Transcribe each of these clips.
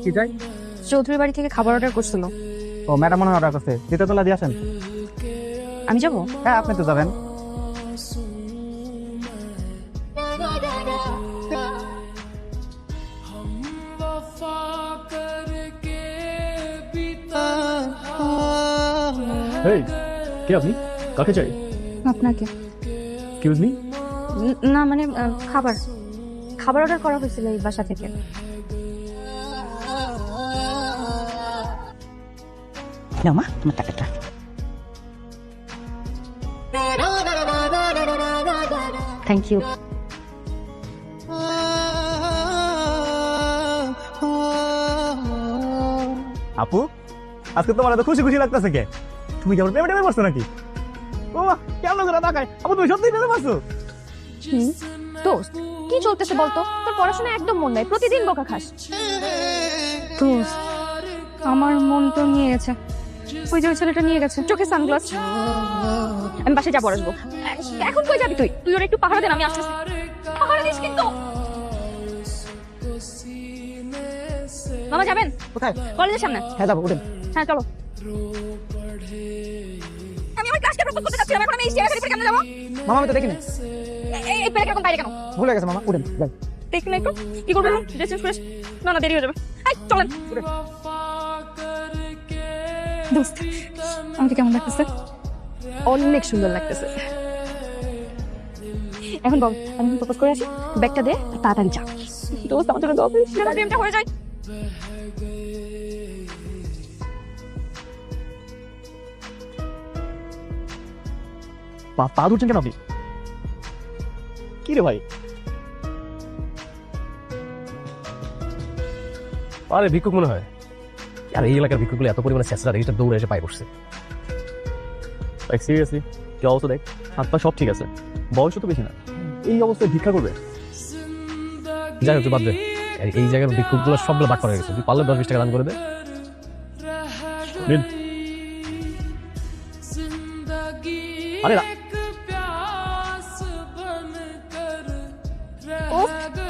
কি চাই? চৌধুরী বাড়ি থেকে খাবার অর্ডার করছিল। ও ম্যাডাম মনে হয় অর্ডার করছে, দ্বিতীয় তলা দিয়ে আসেন। আমি যাবো? হ্যাঁ আপনি তো যাবেন। এই কে আপনি? কাকে চাই? আপনাকে। Excuse me? না মানে খাবার খাবার অর্ডার করা হয়েছিল এই বাসা থেকে। নাও মা তোমার টাকাটা। Thank you. আপু আজকে তোমার এত খুশি খুশি লাগতেছে কে? তুমি কি আমার পেমেন্ট করছো নাকি? ও কেমন করে তাকায়? আপু তুমি সত্যি পেমেন্ট করছো? দোস্ত কি চলতেছে বলতো? তোর পড়াশোনা একদম মন নাই, প্রতিদিন বকা খাস। দোস্ত আমার মন তো নিয়ে গেছে, ওই যে ওই ছেলেটা নিয়ে গেছে চোখে সানগ্লাস। আমি বাসায় যাবো, আসবো। এখন কই যাবি তুই? তুই ওর একটু পাহারা দেন, আমি আসতেছি। পাহারা দিস কিন্তু। মামা যাবেন কোথায়? কলেজের সামনে। হ্যাঁ যাবো, উঠেন। হ্যাঁ চলো। আমি আমার ক্লাসটা প্রপোজ করতে যাচ্ছিলাম, এখন আমি এই চেয়ারে উপরে কেন যাবো? মামা আমি তো দেখিনি। এই পেলে এখন বাইরে কেন? ভুলে গেছে মামা, উঠেন যাই। দেখ না একটু কি করবে? ড্রেস চেঞ্জ করে না না দেরি হয়ে যাবে। এই চলেন। দোস্ত আমাকে কেমন লাগতেছে? অনেক সুন্দর লাগতেছে। এখন বল আমি প্রপোজ করে আসি, ব্যাগটা দে তাড়াতাড়ি যা। দোস্ত আমার জন্য দোয়া করিস না, প্রেমটা হয়ে যায়। পা ধরছেন কেন আপনি? কি রে ভাই? আরে ভিক্ষুক মনে হয়। আর এই এলাকার ভিক্ষুকগুলো এত পরিমাণে চেষ্টা রেজিস্টার দৌড়ে এসে পায়ে বসছে। লাইক সিরিয়াসলি কি অবস্থা দেখ, হাত পা সব ঠিক আছে, বয়স তো বেশি না, এই অবস্থায় ভিক্ষা করবে? যাই হোক তুই বাদ দে, এই জায়গার ভিক্ষুকগুলো সবগুলো বাট করে গেছে, তুই পারলে 10-20 টাকা দান করে দে। নিন। আরে না ও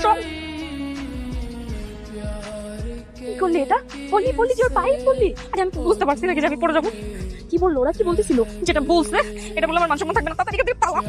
চল। কি করলি এটা? বলি বলি যে ওর পায়ে পড়লি? আরে আমি তো বুঝতে পারছি না কি যাবি পড়ে যাবো। কি বললো ওরা? কি বলতেছিল? যেটা বলছে এটা বলে আমার মান সম্মান থাকবে না, তাড়াতাড়ি থেকে পালা।